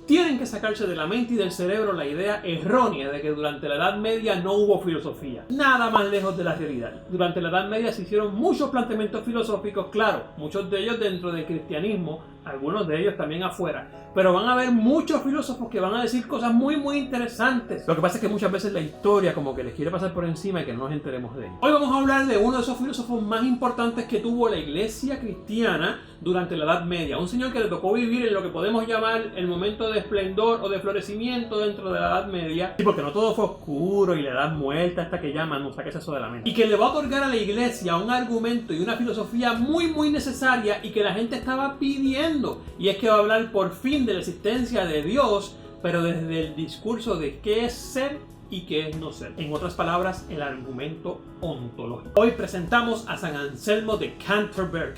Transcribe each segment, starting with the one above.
tienen que sacarse de la mente y del cerebro la idea errónea de que durante la Edad Media no hubo filosofía. Nada más lejos de la realidad. Durante la Edad Media se hicieron muchos planteamientos filosóficos, claro, muchos de ellos dentro del cristianismo, algunos de ellos también afuera, pero van a haber muchos filósofos que van a decir cosas muy interesantes. Lo que pasa es que muchas veces la historia como que les quiere pasar por encima y que no nos enteremos de ello. Hoy vamos a hablar de uno de esos filósofos más importantes que tuvo la iglesia cristiana durante la Edad Media. Un señor que le tocó vivir en lo que podemos llamar el momento de esplendor o de florecimiento dentro de la Edad Media. Sí, porque no todo fue oscuro y la Edad Muerta, esta que llaman, no saques eso de la mente. Y que le va a otorgar a la iglesia un argumento y una filosofía muy necesaria y que la gente estaba pidiendo. Y es que va a hablar por fin de la existencia de Dios, pero desde el discurso de qué es ser y qué es no ser. En otras palabras, el argumento ontológico. Hoy presentamos a San Anselmo de Canterbury.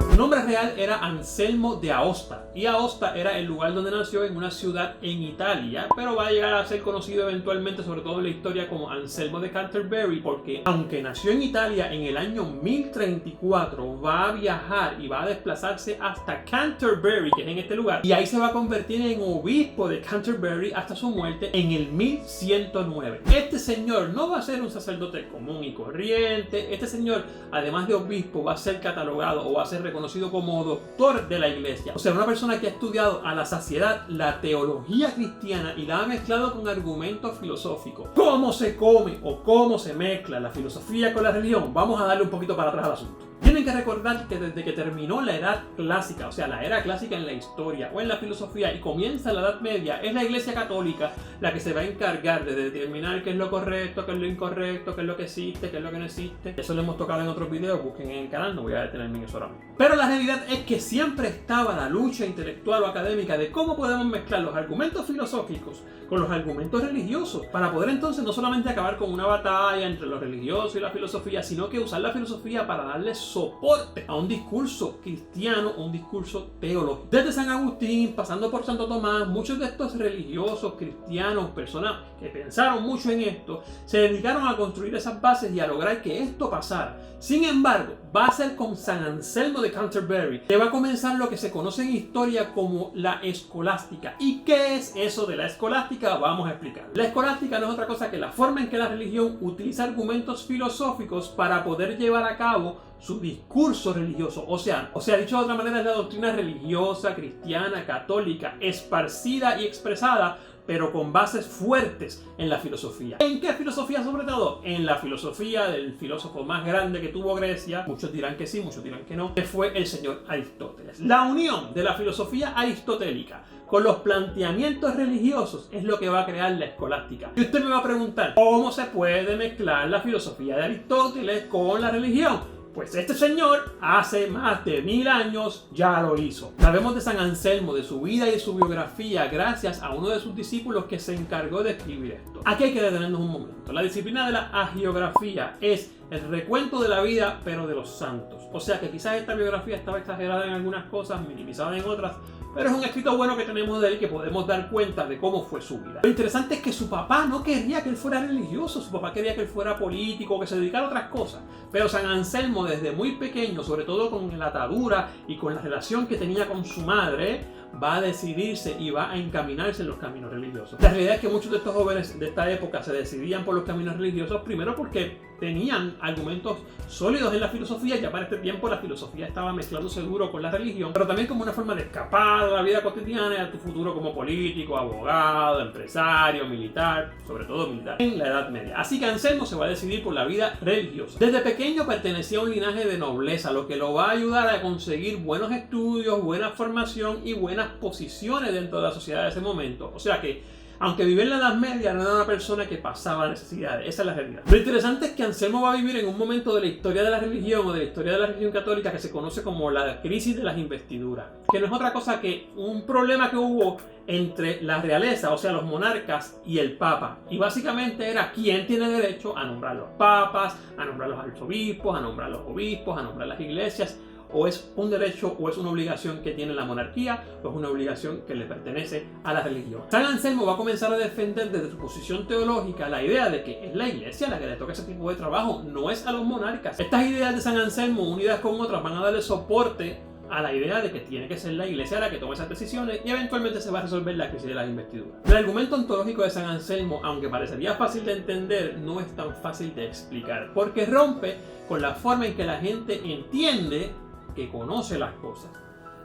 Su nombre real era Anselmo de Aosta, y Aosta era el lugar donde nació en una ciudad en Italia, pero va a llegar a ser conocido eventualmente, sobre todo en la historia, como Anselmo de Canterbury, porque aunque nació en Italia en el año 1034, va a viajar y va a desplazarse hasta Canterbury, que es en este lugar, y ahí se va a convertir en obispo de Canterbury hasta su muerte en el 1109. Este señor no va a ser un sacerdote común y corriente. Este señor, además de obispo, va a ser catalogado o va a ser reconocido como doctor de la iglesia. O sea, una persona que ha estudiado a la saciedad la teología cristiana y la ha mezclado con argumentos filosóficos. ¿Cómo se come o cómo se mezcla la filosofía con la religión? Vamos a darle un poquito para atrás al asunto. Tienen que recordar que desde que terminó la Edad Clásica, o sea, la era clásica en la historia o en la filosofía, y comienza la Edad Media, es la Iglesia Católica la que se va a encargar de determinar qué es lo correcto, qué es lo incorrecto, qué es lo que existe, qué es lo que no existe. Eso lo hemos tocado en otros videos, busquen en el canal, no voy a detenerme en eso ahora mismo. Pero la realidad es que siempre estaba la lucha intelectual o académica de cómo podemos mezclar los argumentos filosóficos con los argumentos religiosos, para poder entonces no solamente acabar con una batalla entre lo religioso y la filosofía, sino que usar la filosofía para darle soporte a un discurso cristiano o un discurso teológico. Desde San Agustín, pasando por Santo Tomás, muchos de estos religiosos, cristianos, personas que pensaron mucho en esto, se dedicaron a construir esas bases y a lograr que esto pasara. Sin embargo, va a ser con San Anselmo de Canterbury que va a comenzar lo que se conoce en historia como la escolástica. ¿Y qué es eso de la escolástica? Vamos a explicar. La escolástica no es otra cosa que la forma en que la religión utiliza argumentos filosóficos para poder llevar a cabo su discurso religioso. O sea, dicho de otra manera, es la doctrina religiosa, cristiana, católica, esparcida y expresada, pero con bases fuertes en la filosofía. ¿En qué filosofía sobre todo? En la filosofía del filósofo más grande que tuvo Grecia, muchos dirán que sí, muchos dirán que no, que fue el señor Aristóteles. La unión de la filosofía aristotélica con los planteamientos religiosos es lo que va a crear la escolástica. Y usted me va a preguntar, ¿cómo se puede mezclar la filosofía de Aristóteles con la religión? Pues este señor hace más de 1000 años ya lo hizo. Sabemos de San Anselmo, de su vida y de su biografía, gracias a uno de sus discípulos que se encargó de escribir esto. Aquí hay que detenernos un momento. La disciplina de la hagiografía es el recuento de la vida, pero de los santos. O sea que quizás esta biografía estaba exagerada en algunas cosas, minimizada en otras, pero es un escrito bueno que tenemos de él, que podemos dar cuenta de cómo fue su vida. Lo interesante es que su papá no quería que él fuera religioso, su papá quería que él fuera político, que se dedicara a otras cosas. Pero San Anselmo, desde muy pequeño, sobre todo con la atadura y con la relación que tenía con su madre, va a decidirse y va a encaminarse en los caminos religiosos. La realidad es que muchos de estos jóvenes de esta época se decidían por los caminos religiosos, primero porque tenían argumentos sólidos en la filosofía. Ya para este tiempo la filosofía estaba mezclándose duro con la religión, pero también como una forma de escapar de la vida cotidiana y a tu futuro como político, abogado, empresario, militar, sobre todo militar, en la Edad Media. Así que Anselmo se va a decidir por la vida religiosa. Desde pequeño pertenecía a un linaje de nobleza, lo que lo va a ayudar a conseguir buenos estudios, buena formación y buenas posiciones dentro de la sociedad de ese momento. O sea que aunque vivió en la Edad Media, no era una persona que pasaba necesidades. Esa es la realidad. Lo interesante es que Anselmo va a vivir en un momento de la historia de la religión o de la historia de la religión católica que se conoce como la crisis de las investiduras, que no es otra cosa que un problema que hubo entre la realeza, o sea, los monarcas, y el papa. Y básicamente era quién tiene derecho a nombrar los papas, a nombrar los arzobispos, a nombrar los obispos, a nombrar las iglesias. o es un derecho o es una obligación que tiene la monarquía o es una obligación que le pertenece a la religión. San Anselmo va a comenzar a defender desde su posición teológica la idea de que es la iglesia la que le toca ese tipo de trabajo, no es a los monarcas. Estas ideas de San Anselmo, unidas con otras, van a darle soporte a la idea de que tiene que ser la iglesia la que tome esas decisiones y eventualmente se va a resolver la crisis de las investiduras. El argumento ontológico de San Anselmo, aunque parecería fácil de entender, no es tan fácil de explicar, porque rompe con la forma en que la gente entiende que conoce las cosas.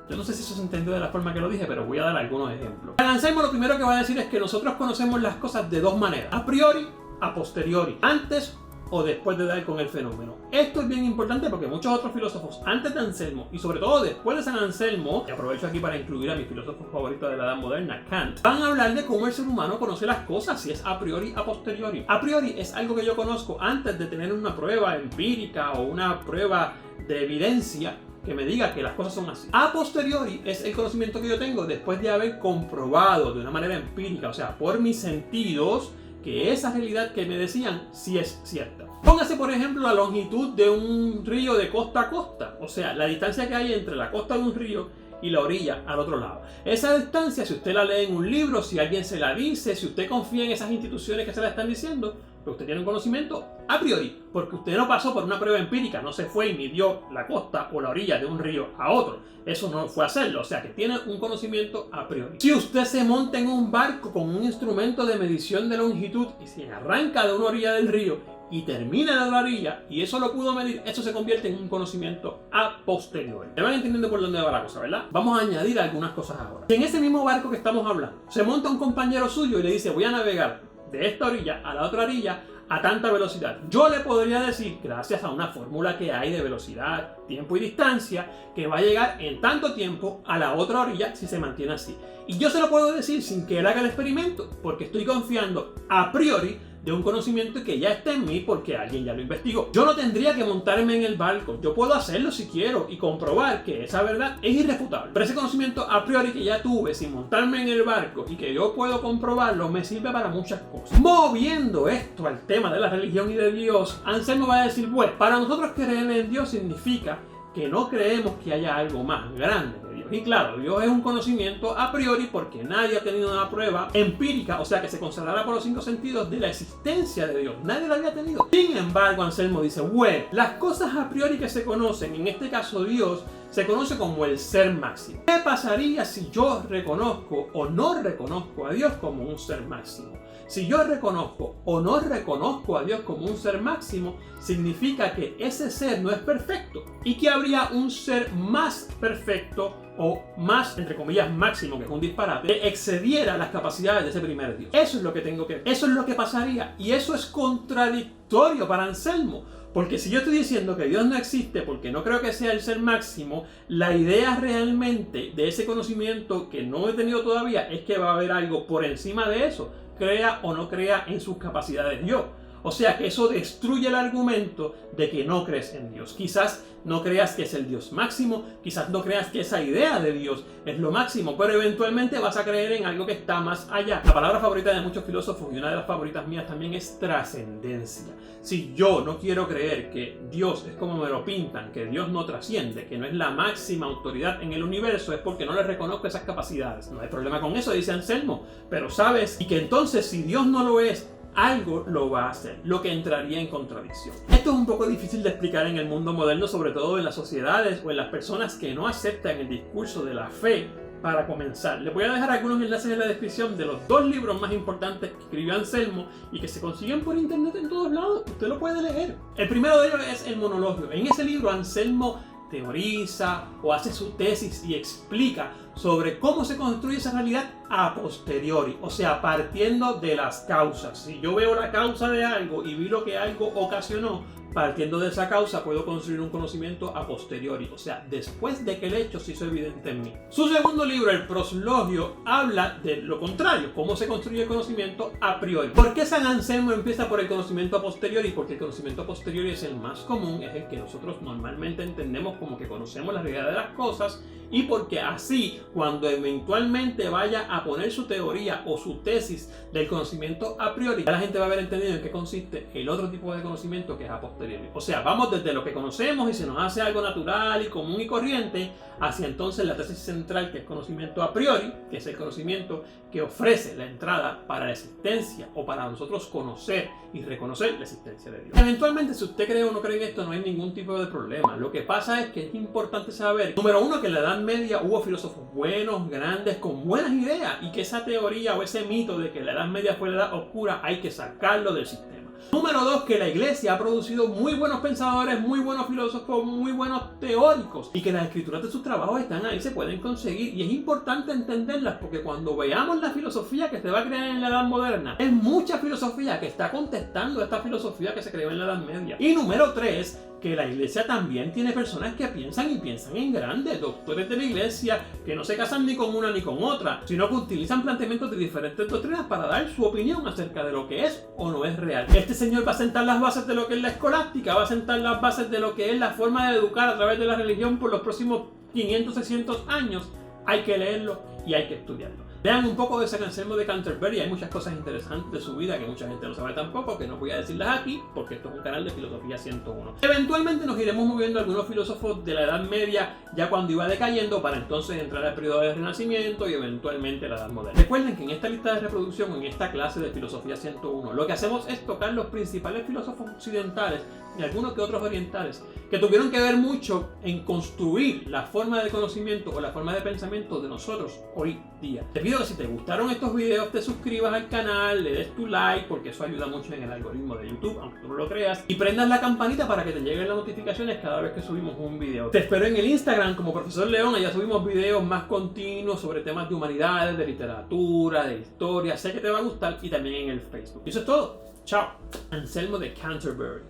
Yo no sé si eso se entendió de la forma que lo dije, pero voy a dar algunos ejemplos. San Anselmo lo primero que va a decir es que nosotros conocemos las cosas de dos maneras, a priori, a posteriori, antes o después de dar con el fenómeno. Esto es bien importante porque muchos otros filósofos antes de Anselmo y sobre todo después de San Anselmo, y aprovecho aquí para incluir a mi filósofo favorito de la edad moderna, Kant, van a hablar de cómo el ser humano conoce las cosas, si es a priori, a posteriori. A priori es algo que yo conozco antes de tener una prueba empírica o una prueba de evidencia que me diga que las cosas son así. A posteriori es el conocimiento que yo tengo después de haber comprobado de una manera empírica, o sea, por mis sentidos, que esa realidad que me decían sí es cierta. Póngase por ejemplo la longitud de un río de costa a costa, o sea, la distancia que hay entre la costa de un río y la orilla al otro lado. Esa distancia, si usted la lee en un libro, si alguien se la dice, si usted confía en esas instituciones que se la están diciendo, pues usted tiene un conocimiento a priori, porque usted no pasó por una prueba empírica, no se fue y midió la costa o la orilla de un río a otro. Eso no fue hacerlo, o sea que tiene un conocimiento a priori. Si usted se monta en un barco con un instrumento de medición de longitud y se arranca de una orilla del río y termina en la otra orilla, y eso lo pudo medir, eso se convierte en un conocimiento a posteriori. ¿Me van entendiendo por dónde va la cosa, verdad? Vamos a añadir algunas cosas ahora. Si en ese mismo barco que estamos hablando se monta un compañero suyo y le dice voy a navegar de esta orilla a la otra orilla a tanta velocidad, yo le podría decir, gracias a una fórmula que hay de velocidad, tiempo y distancia, que va a llegar en tanto tiempo a la otra orilla si se mantiene así. Y yo se lo puedo decir sin que él haga el experimento, porque estoy confiando a priori de un conocimiento que ya está en mí porque alguien ya lo investigó. Yo no tendría que montarme en el barco, yo puedo hacerlo si quiero y comprobar que esa verdad es irrefutable. Pero ese conocimiento a priori que ya tuve sin montarme en el barco y que yo puedo comprobarlo me sirve para muchas cosas. Moviendo esto al tema de la religión y de Dios, Anselmo va a decir, bueno, para nosotros creer en Dios significa que no creemos que haya algo más grande que Dios. Y claro, Dios es un conocimiento a priori porque nadie ha tenido una prueba empírica, o sea que se consagrará por los 5 sentidos de la existencia de Dios. Nadie la había tenido. Sin embargo, Anselmo dice, bueno, las cosas a priori que se conocen, en este caso Dios, se conoce como el ser máximo. ¿Qué pasaría si yo reconozco o no reconozco a Dios como un ser máximo? Si yo reconozco o no reconozco a Dios como un ser máximo, significa que ese ser no es perfecto y que habría un ser más perfecto o más, entre comillas, máximo, que es un disparate, que excediera las capacidades de ese primer Dios. Eso es lo que tengo que ver. Eso es lo que pasaría. Y eso es contradictorio para Anselmo. Porque si yo estoy diciendo que Dios no existe porque no creo que sea el ser máximo, la idea realmente de ese conocimiento que no he tenido todavía es que va a haber algo por encima de eso, crea o no crea en sus capacidades yo. O sea que eso destruye el argumento de que no crees en Dios. Quizás no creas que es el Dios máximo, quizás no creas que esa idea de Dios es lo máximo, pero eventualmente vas a creer en algo que está más allá. La palabra favorita de muchos filósofos y una de las favoritas mías también es trascendencia. Si yo no quiero creer que Dios es como me lo pintan, que Dios no trasciende, que no es la máxima autoridad en el universo, es porque no le reconozco esas capacidades. No hay problema con eso, dice Anselmo, pero sabes, y que entonces si Dios no lo es, algo lo va a hacer, lo que entraría en contradicción. Esto es un poco difícil de explicar en el mundo moderno, sobre todo en las sociedades o en las personas que no aceptan el discurso de la fe. Para comenzar, les voy a dejar algunos enlaces en la descripción de los 2 libros más importantes que escribió Anselmo y que se consiguen por internet en todos lados. Usted lo puede leer. El primero de ellos es el Monologio. En ese libro Anselmo teoriza o hace su tesis y explica sobre cómo se construye esa realidad a posteriori, o sea, partiendo de las causas. Si yo veo la causa de algo y vi lo que algo ocasionó, partiendo de esa causa puedo construir un conocimiento a posteriori, o sea, después de que el hecho se hizo evidente en mí. Su segundo libro, el Proslogio, habla de lo contrario, cómo se construye el conocimiento a priori. ¿Por qué San Anselmo empieza por el conocimiento a posteriori? Porque el conocimiento a posteriori es el más común, es el que nosotros normalmente entendemos como que conocemos la realidad de las cosas, y porque así, cuando eventualmente vaya a poner su teoría o su tesis del conocimiento a priori, ya la gente va a haber entendido en qué consiste el otro tipo de conocimiento que es a posteriori. posteriori. O sea, vamos desde lo que conocemos y se nos hace algo natural y común y corriente, hacia entonces la tesis central, que es conocimiento a priori, que es el conocimiento que ofrece la entrada para la existencia o para nosotros conocer y reconocer la existencia de Dios. Eventualmente, si usted cree o no cree en esto, no hay ningún tipo de problema. Lo que pasa es que es importante saber, número uno, que en la Edad Media hubo filósofos buenos, grandes, con buenas ideas, y que esa teoría o ese mito de que la Edad Media fue la Edad Oscura hay que sacarlo del sistema. Número dos, que la iglesia ha producido muy buenos pensadores, muy buenos filósofos, muy buenos teóricos, y que las escrituras de sus trabajos están ahí, se pueden conseguir, y es importante entenderlas porque cuando veamos la filosofía que se va a crear en la Edad Moderna, es mucha filosofía que está contestando esta filosofía que se creó en la Edad Media. Y número tres, que la iglesia también tiene personas que piensan y piensan en grande, doctores de la iglesia que no se casan ni con una ni con otra, sino que utilizan planteamientos de diferentes doctrinas para dar su opinión acerca de lo que es o no es real. Este señor va a sentar las bases de lo que es la escolástica, va a sentar las bases de lo que es la forma de educar a través de la religión por los próximos 500, 600 años. Hay que leerlo y hay que estudiarlo. Vean un poco de San Anselmo de Canterbury, hay muchas cosas interesantes de su vida que mucha gente no sabe tampoco, que no voy a decirlas aquí, porque esto es un canal de Filosofía 101. Eventualmente nos iremos moviendo a algunos filósofos de la Edad Media, ya cuando iba decayendo, para entonces entrar al periodo del Renacimiento y eventualmente la Edad Moderna. Recuerden que en esta lista de reproducción, en esta clase de Filosofía 101, lo que hacemos es tocar los principales filósofos occidentales y algunos que otros orientales, que tuvieron que ver mucho en construir la forma de conocimiento o la forma de pensamiento de nosotros hoy día. Te pido que si te gustaron estos videos te suscribas al canal, le des tu like porque eso ayuda mucho en el algoritmo de YouTube, aunque tú no lo creas, y prendas la campanita para que te lleguen las notificaciones cada vez que subimos un video. Te espero en el Instagram como Profesor León, allá subimos videos más continuos sobre temas de humanidades, de literatura, de historia, sé que te va a gustar, y también en el Facebook. Y eso es todo. Chao. Anselmo de Canterbury,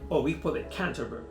obispo de Canterbury.